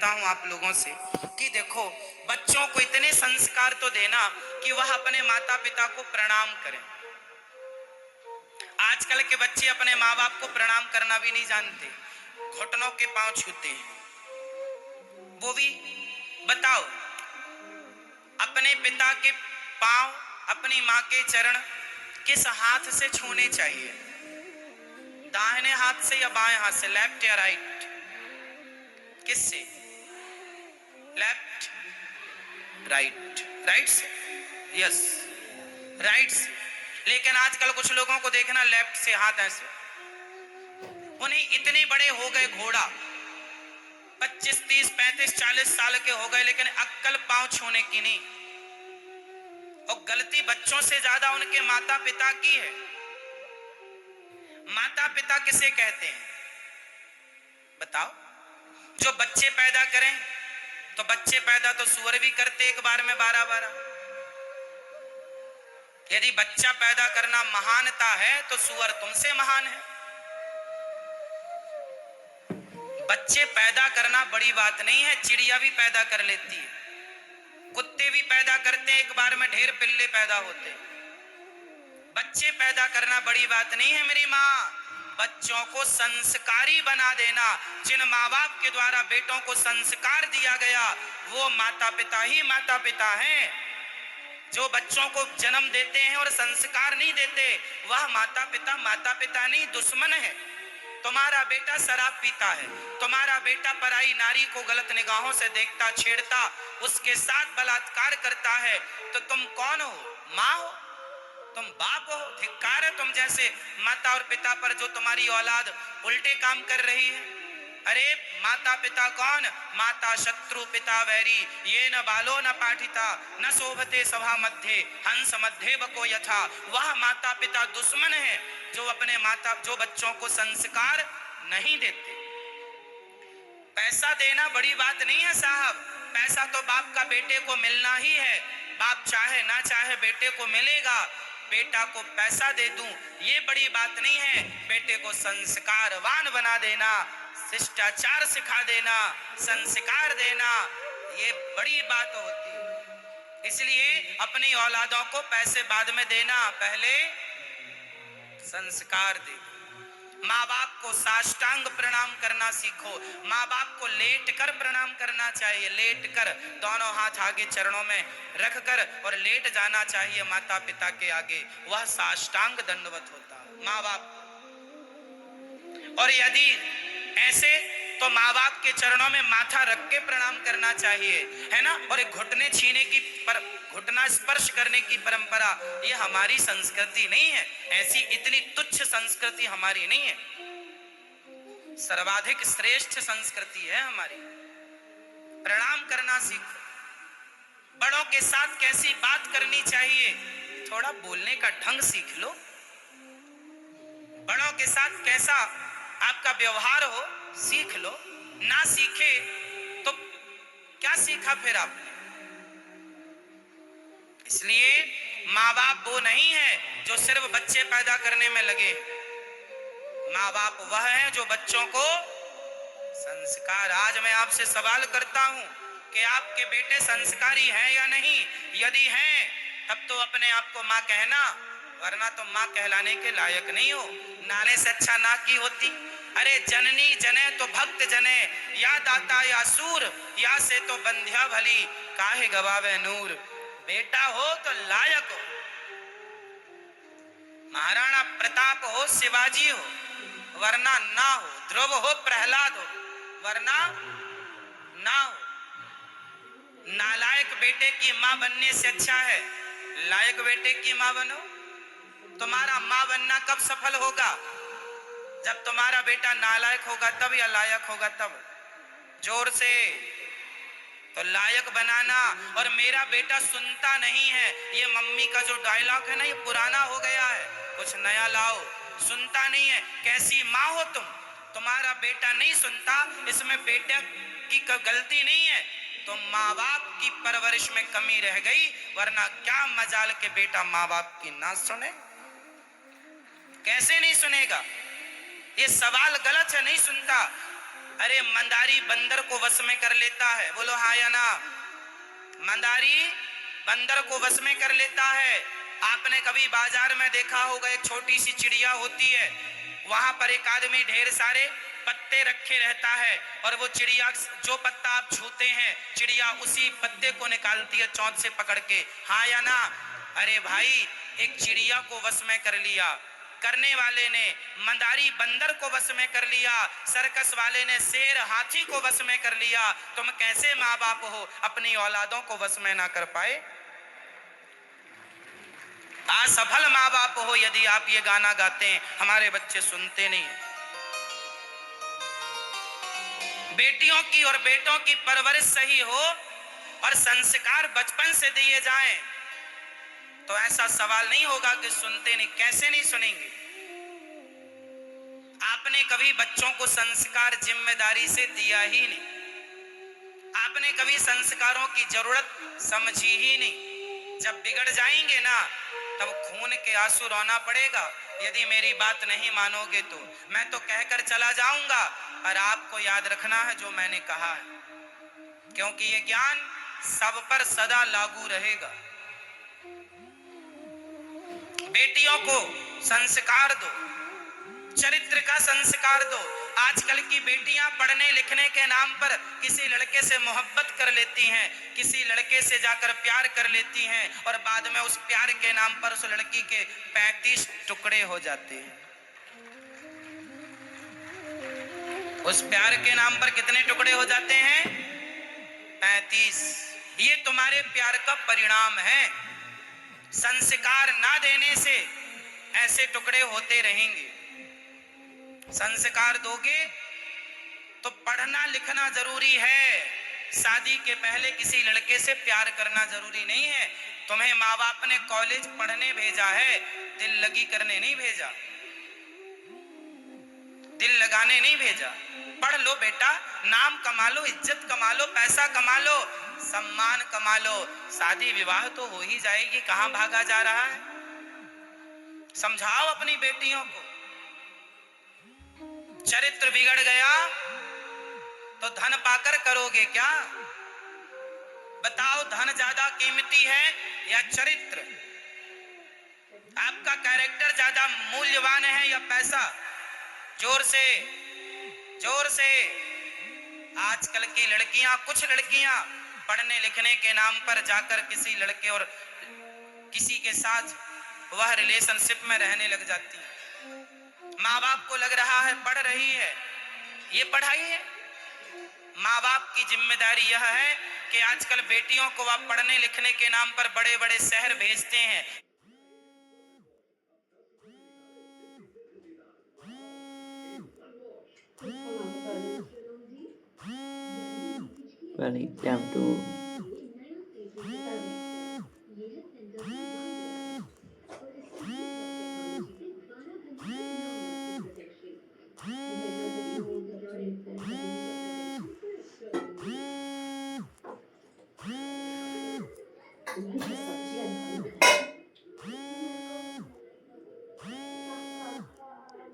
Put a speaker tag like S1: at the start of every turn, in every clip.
S1: चाहता हूं आप लोगों से कि देखो, बच्चों को इतने संस्कार तो देना कि वह अपने माता पिता को प्रणाम करें। आजकल के बच्चे अपने माँ बाप को प्रणाम करना भी नहीं जानते, घुटनों के पांव छूते हैं। वो भी बताओ, अपने पिता के पांव, अपनी माँ के चरण किस हाथ से छूने चाहिए? दाहिने हाथ से या बाएं हाथ से, लेफ्ट या राइट? किससे? Left, right? राइट से, यस, राइट से। लेकिन आजकल कुछ लोगों को देखना, लेफ्ट से हाथ ऐसे, उन्हें इतने बड़े हो गए घोड़ा, 25, 30, 35, 40 साल के हो गए, लेकिन अक्कल पांव छूने की नहीं। और गलती बच्चों से ज्यादा उनके माता पिता की है। माता पिता किसे कहते हैं बताओ? जो बच्चे पैदा करें, तो बच्चे पैदा तो सूअर भी करते एक बार में 12-12। यदि बच्चा पैदा करना महानता है तो सूअर तुमसे महान है। बच्चे पैदा करना बड़ी बात नहीं है, चिड़िया भी पैदा कर लेती है, कुत्ते भी पैदा करते हैं, एक बार में ढेर पिल्ले पैदा होते हैं। बच्चे पैदा करना बड़ी बात नहीं है मेरी माँ। बच्चों को संस्कारी बना देना, जिन माँ बाप के द्वारा बेटों को संस्कार दिया गया वो माता पिता ही माता पिता हैं। जो बच्चों को जन्म देते हैं और संस्कार नहीं देते, वह माता पिता नहीं, दुश्मन है। तुम्हारा बेटा शराब पीता है, तुम्हारा बेटा पराई नारी को गलत निगाहों से देखता, छेड़ता, उसके साथ बलात्कार करता है, तो तुम कौन हो? माँ हो? तुम बाप हो? धिक्कार है तुम जैसे माता और पिता पर जो तुम्हारी औलाद उल्टे काम कर रही है। अरे माता पिता कौन? माता शत्रु पिता वैरी, ये न बालो न पाठिता, न शोभते सभा मध्य, हंस मध्य बको यथा। वह माता पिता दुश्मन है जो बच्चों को संस्कार नहीं देते। पैसा देना बड़ी बात नहीं है साहब, पैसा तो बाप का बेटे को मिलना ही है। बाप चाहे ना चाहे बेटे को मिलेगा। बेटा को पैसा दे दूं ये बड़ी बात नहीं है, बेटे को संस्कारवान बना देना, शिष्टाचार सिखा देना, संस्कार देना, ये बड़ी बात होती है। इसलिए अपनी औलादों को पैसे बाद में देना, पहले संस्कार दे। माँ बाप को साष्टांग प्रणाम करना सीखो। माँ बाप को लेट कर प्रणाम करना चाहिए, लेट कर, दोनों हाथ आगे चरणों में रख कर और लेट जाना चाहिए माता पिता के आगे। वह साष्टांग दंडवत होता है माँ बाप। और यदि ऐसे तो माँ बाप के चरणों में माथा रख के प्रणाम करना चाहिए, है ना। और एक घुटने छीने की घुटना स्पर्श करने की परंपरा ये हमारी संस्कृति नहीं है। ऐसी इतनी तुच्छ संस्कृति हमारी नहीं है, सर्वाधिक श्रेष्ठ संस्कृति है हमारी। प्रणाम करना सीखो। बड़ों के साथ कैसी बात करनी चाहिए, थोड़ा बोलने का ढंग सीख लो। बड़ों के साथ कैसा आपका व्यवहार हो सीख लो। ना सीखे तो क्या सीखा फिर आपने? इसलिए माँ बाप वो नहीं है जो सिर्फ बच्चे पैदा करने में लगे। माँ बाप वह है जो बच्चों को संस्कार। आज मैं आपसे सवाल करता हूं कि आपके बेटे संस्कारी हैं या नहीं? यदि हैं तब तो अपने आप को माँ कहना, वरना तो माँ कहलाने के लायक नहीं हो। नाने से अच्छा ना की होती। अरे जननी जने तो भक्त जने, या दाता या सूर, या से तो बंध्या भली, काहे गवावे नूर। बेटा हो तो लायक हो, महाराणा प्रताप हो, शिवाजी हो, वरना ना हो। ध्रुव हो, प्रहलाद हो, वरना ना हो। नालायक बेटे की मां बनने से अच्छा है लायक बेटे की मां बनो। तुम्हारा मां बनना कब सफल होगा? जब तुम्हारा बेटा नालायक होगा तब, या लायक होगा तब। जोर से तो लायक बनाना। और मेरा बेटा सुनता नहीं है, ये मम्मी का जो डायलॉग है ना, ये पुराना हो गया है, कुछ नया लाओ। सुनता नहीं है, कैसी माँ हो तुम? तुम्हारा बेटा नहीं सुनता, इसमें बेटे की गलती नहीं है, तो माँ बाप की परवरिश में कमी रह गई, वरना क्या मजाल के बेटा माँ बाप की ना सुने। कैसे नहीं सुनेगा? ये सवाल गलत है, नहीं सुनता। अरे मंदारी बंदर को वश में कर लेता है, बोलो हाँ या ना। मंदारी बंदर को वश में कर लेता है। आपने कभी बाजार में देखा होगा, एक छोटी सी चिड़िया होती है, वहां पर एक आदमी ढेर सारे पत्ते रखे रहता है और वो चिड़िया जो पत्ता आप छूते हैं चिड़िया उसी पत्ते को निकालती है चोंच से पकड़ के, हाँ या ना। अरे भाई, एक चिड़िया को वश में कर लिया, करने वाले ने मंदारी बंदर को वश में कर लिया, सर्कस वाले ने शेर हाथी को वश में कर लिया। तुम कैसे माँ बाप हो अपनी औलादों को वश में ना कर पाए? असफल माँ बाप हो यदि आप ये गाना गाते हैं, हमारे बच्चे सुनते नहीं हैं। बेटियों की और बेटों की परवरिश सही हो और संस्कार बचपन से दिए जाएं तो ऐसा सवाल नहीं होगा कि सुनते नहीं। कैसे नहीं सुनेंगे? आपने कभी बच्चों को संस्कार जिम्मेदारी से दिया ही नहीं, आपने कभी संस्कारों की जरूरत समझी ही नहीं। जब बिगड़ जाएंगे ना तब खून के आंसू रोना पड़ेगा। यदि मेरी बात नहीं मानोगे तो मैं तो कहकर चला जाऊंगा, और आपको याद रखना है जो मैंने कहा है, क्योंकि ये ज्ञान सब पर सदा लागू रहेगा। बेटियों को संस्कार दो, चरित्र का संस्कार दो। आजकल की बेटियां पढ़ने लिखने के नाम पर किसी लड़के से मोहब्बत कर लेती हैं, किसी लड़के से जाकर प्यार कर लेती हैं और बाद में उस प्यार के नाम पर उस लड़की के 35 टुकड़े हो जाते हैं। उस प्यार के नाम पर कितने टुकड़े हो जाते हैं? 35। ये तुम्हारे प्यार का परिणाम है। संस्कार ना देने से ऐसे टुकड़े होते रहेंगे। संस्कार दोगे तो पढ़ना लिखना जरूरी है, शादी के पहले किसी लड़के से प्यार करना जरूरी नहीं है। तुम्हें माँ बाप ने कॉलेज पढ़ने भेजा है, दिल लगी करने नहीं भेजा, दिल लगाने नहीं भेजा। पढ़ लो बेटा, नाम कमा लो, इज्जत कमा लो, पैसा कमा लो, सम्मान कमा लो, शादी विवाह तो हो ही जाएगी। कहां भागा जा रहा है? समझाओ अपनी बेटियों को। चरित्र बिगड़ गया तो धन पाकर करोगे क्या? बताओ, धन ज्यादा कीमती है या चरित्र? आपका कैरेक्टर ज्यादा मूल्यवान है या पैसा? जोर से, जोर से। आजकल की लड़कियां, कुछ लड़कियां पढ़ने लिखने के नाम पर जाकर किसी लड़के और किसी के साथ वह रिलेशनशिप में रहने लग जाती है। माँ बाप को लग रहा है पढ़ रही है, ये पढ़ाई है। माँ बाप की जिम्मेदारी यह है कि आजकल बेटियों को आप पढ़ने लिखने के नाम पर बड़े बड़े शहर भेजते हैं।
S2: Running down to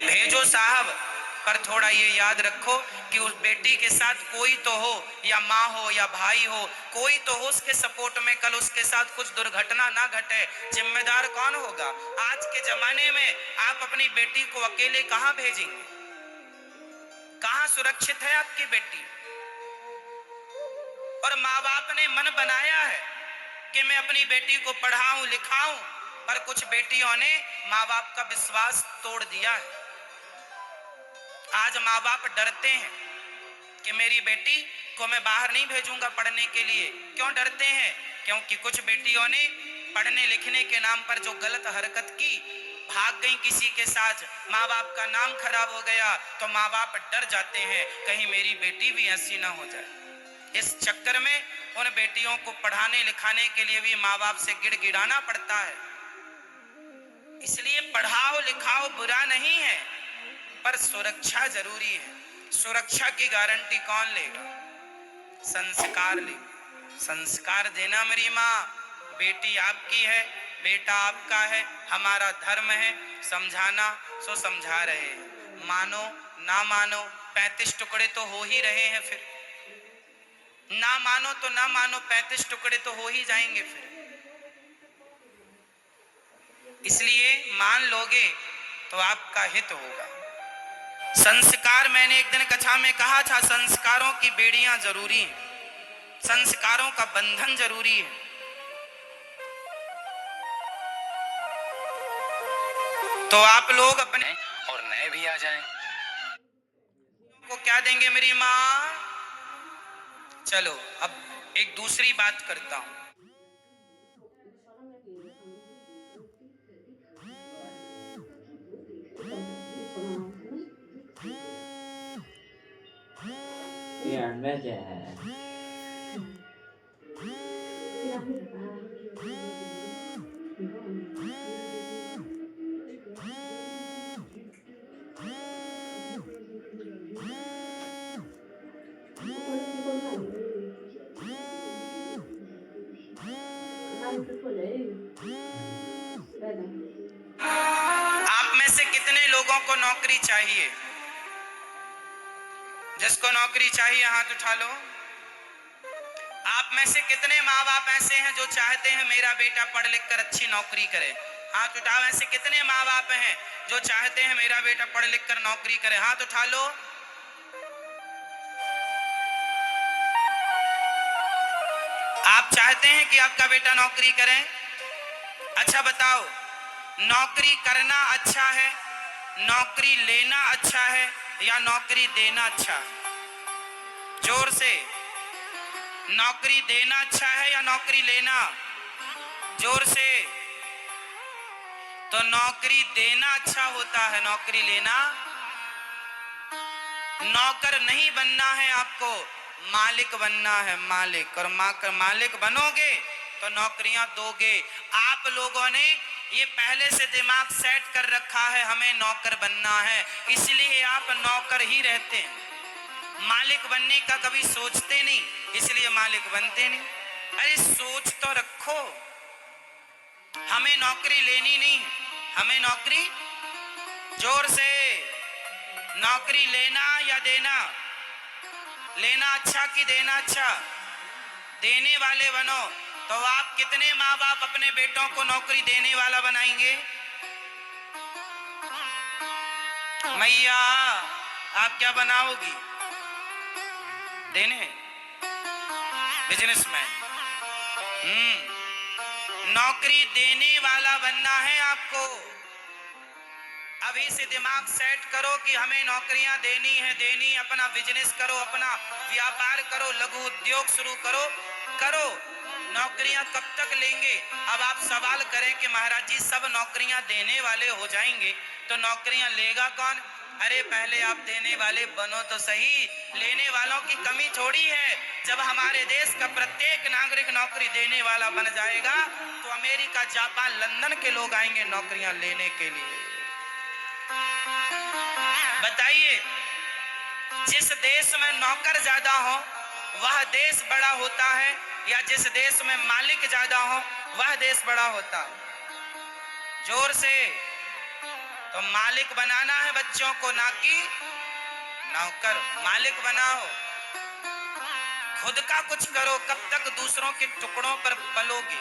S1: भेजो साहब, पर थोड़ा ये याद रखो कि उस बेटी के साथ कोई तो हो, या माँ हो या भाई हो, कोई तो हो उसके सपोर्ट में, कल उसके साथ कुछ दुर्घटना ना घटे। जिम्मेदार कौन होगा? आज के जमाने में आप अपनी बेटी को अकेले कहां भेजेंगे? कहां सुरक्षित है आपकी बेटी? और माँ बाप ने मन बनाया है कि मैं अपनी बेटी को पढ़ाऊं लिखाऊं, पर कुछ बेटियों ने माँ बाप का विश्वास तोड़ दिया है। आज माँ बाप डरते हैं कि मेरी बेटी को मैं बाहर नहीं भेजूंगा पढ़ने के लिए। क्यों डरते हैं? क्योंकि कुछ बेटियों ने पढ़ने लिखने के नाम पर जो गलत हरकत की, भाग गई किसी के साथ, माँ बाप का नाम खराब हो गया, तो माँ बाप डर जाते हैं कहीं मेरी बेटी भी ऐसी ना हो जाए। इस चक्कर में उन बेटियों को पढ़ाने लिखाने के लिए भी माँ बाप से गिड़गिड़ाना पड़ता है। इसलिए पढ़ाओ लिखाओ बुरा नहीं है, पर सुरक्षा जरूरी है। सुरक्षा की गारंटी कौन लेगा? संस्कार लेगा। संस्कार देना मेरी माँ, बेटी आपकी है, बेटा आपका है, हमारा धर्म है समझाना, सो समझा रहे हैं। मानो ना मानो 35 टुकड़े तो हो ही रहे हैं, फिर ना मानो तो ना मानो 35 टुकड़े तो हो ही जाएंगे फिर। इसलिए मान लोगे तो आपका हित होगा। संस्कार, मैंने एक दिन कथा में कहा था, संस्कारों की बेड़ियां जरूरी हैं, संस्कारों का बंधन जरूरी है। तो आप लोग अपने
S2: और नए भी आ जाएं।
S1: को क्या देंगे मेरी माँ? चलो अब एक दूसरी बात करता हूं।
S3: ये अंडा क्या है?
S1: आप में से कितने लोगों को नौकरी चाहिए? जिसको नौकरी चाहिए हाथ उठा लो। आप में से कितने माँ बाप ऐसे हैं जो चाहते हैं मेरा बेटा पढ़ लिख कर अच्छी नौकरी करे? हाथ उठाओ। ऐसे कितने माँ बाप हैं जो चाहते हैं मेरा बेटा पढ़ लिख कर नौकरी करे? हाथ उठा लो। आप चाहते हैं कि आपका बेटा नौकरी करे? अच्छा बताओ, नौकरी करना अच्छा है, नौकरी लेना अच्छा है, या नौकरी देना अच्छा है? जोर से। नौकरी देना अच्छा है या नौकरी लेना? जोर से। तो नौकरी देना अच्छा होता है, नौकरी लेना। नौकर नहीं बनना है आपको, मालिक बनना है, मालिक। और मालिक बनोगे तो नौकरियां दोगे। आप लोगों ने ये पहले से दिमाग सेट कर रखा है हमें नौकर बनना है, इसलिए आप नौकर ही रहते हैं। मालिक बनने का कभी सोचते नहीं, इसलिए मालिक बनते नहीं। अरे सोच तो रखो, हमें नौकरी लेनी नहीं, हमें नौकरी, जोर से, नौकरी लेना या देना? लेना अच्छा कि देना अच्छा? देने वाले बनो। तो आप कितने माँ बाप अपने बेटों को नौकरी देने वाला बनाएंगे? मैया आप क्या बनाओगी? देने, बिजनेसमैन। नौकरी देने वाला बनना है आपको। अभी से दिमाग सेट करो कि हमें नौकरियां देनी है, देनी। अपना बिजनेस करो, अपना व्यापार करो, लघु उद्योग शुरू करो। करो। नौकरियां कब तक लेंगे? अब आप सवाल करें कि महाराज जी सब नौकरियां देने वाले हो जाएंगे तो नौकरियां लेगा कौन? अरे पहले आप देने वाले बनो तो सही। लेने वालों की कमी थोड़ी है। जब हमारे देश का प्रत्येक नागरिक नौकरी देने वाला बन जाएगा तो अमेरिका, जापान, लंदन के लोग आएंगे नौकरियां लेने के लिए। बताइए, जिस देश में नौकर ज्यादा हो वह देश बड़ा होता है, या जिस देश में मालिक ज्यादा हो वह देश बड़ा होता है? जोर से। तो मालिक बनाना है बच्चों को, ना कि नौकर। मालिक बनाओ, खुद का कुछ करो। कब तक दूसरों के टुकड़ों पर पलोगे?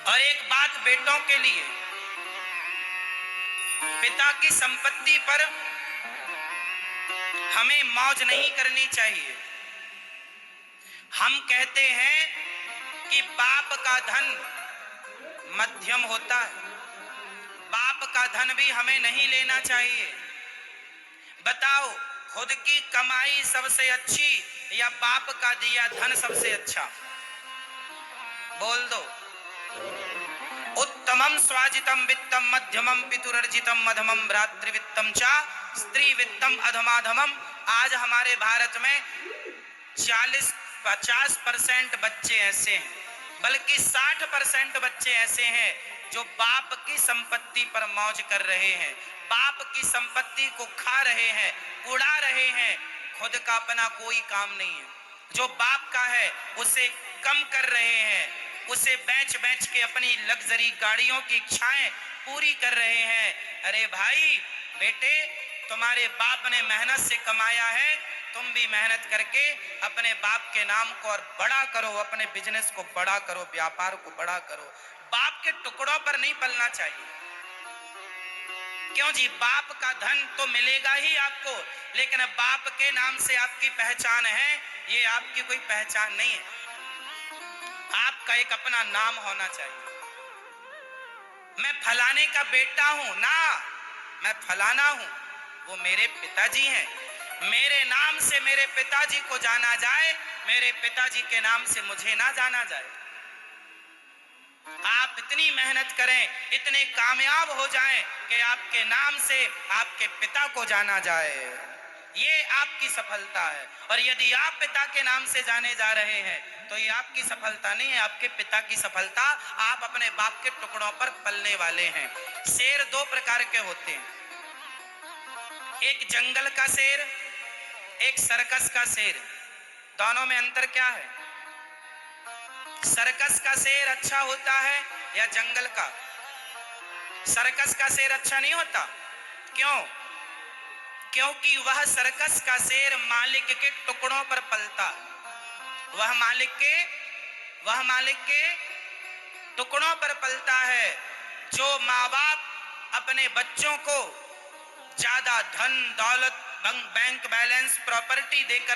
S1: और एक बात बेटों के लिए, पिता की संपत्ति पर हमें मौज नहीं करनी चाहिए। हम कहते हैं कि बाप का धन मध्यम होता है, बाप का धन भी हमें नहीं लेना चाहिए। बताओ, खुद की कमाई सबसे अच्छी या बाप का दिया धन सबसे अच्छा? बोल दो। उत्तमम स्वाजितम वित्तम मध्यमम पितुरर्जितम मध्यमम भ्रातृवित्तम चा स्त्री वित्तम अधमाधमम। आज हमारे भारत में 40-50% बच्चे ऐसे हैं, बल्कि 60% बच्चे ऐसे हैं जो बाप की संपत्ति पर मौज कर रहे हैं, बाप की संपत्ति को खा रहे हैं, उड़ा रहे हैं। खुद का अपना कोई काम नहीं है। जो बाप का है उसे कम कर रहे हैं, उसे बेच बेच के अपनी लग्जरी गाड़ियों की इच्छाएं पूरी कर रहे हैं। अरे भाई, बेटे तुम्हारे बाप ने मेहनत से कमाया है, तुम भी मेहनत करके अपने बाप के नाम को और बड़ा करो, अपने बिजनेस को बड़ा करो, व्यापार को बड़ा करो। बाप के टुकड़ों पर नहीं पलना चाहिए। क्यों जी? बाप का धन तो मिलेगा ही आपको, लेकिन बाप के नाम से आपकी पहचान है, ये आपकी कोई पहचान नहीं है। आपका एक अपना नाम होना चाहिए। मैं फलाने का बेटा हूं ना, मैं फलाना हूं, वो मेरे पिताजी हैं। मेरे नाम से मेरे पिताजी को जाना जाए, मेरे पिताजी के नाम से मुझे ना जाना जाए। आप इतनी मेहनत करें, इतने कामयाब हो जाएं कि आपके नाम से आपके पिता को जाना जाए, ये आपकी सफलता है। और यदि आप पिता के नाम से जाने जा रहे हैं तो ये आपकी सफलता नहीं है, आपके पिता की सफलता। आप अपने बाप के टुकड़ों पर पलने वाले हैं। शेर दो प्रकार के होते हैं, एक जंगल का शेर, एक सर्कस का शेर। दोनों में अंतर क्या है? सर्कस का शेर अच्छा होता है या जंगल का? सर्कस का शेर अच्छा नहीं होता। क्यों? क्योंकि वह सर्कस का शेर मालिक के टुकड़ों पर पलता, वह मालिक के टुकड़ों पर पलता है। जो माँ बाप अपने बच्चों को ज्यादा धन दौलत, बैंक बैलेंस, प्रॉपर्टी देकर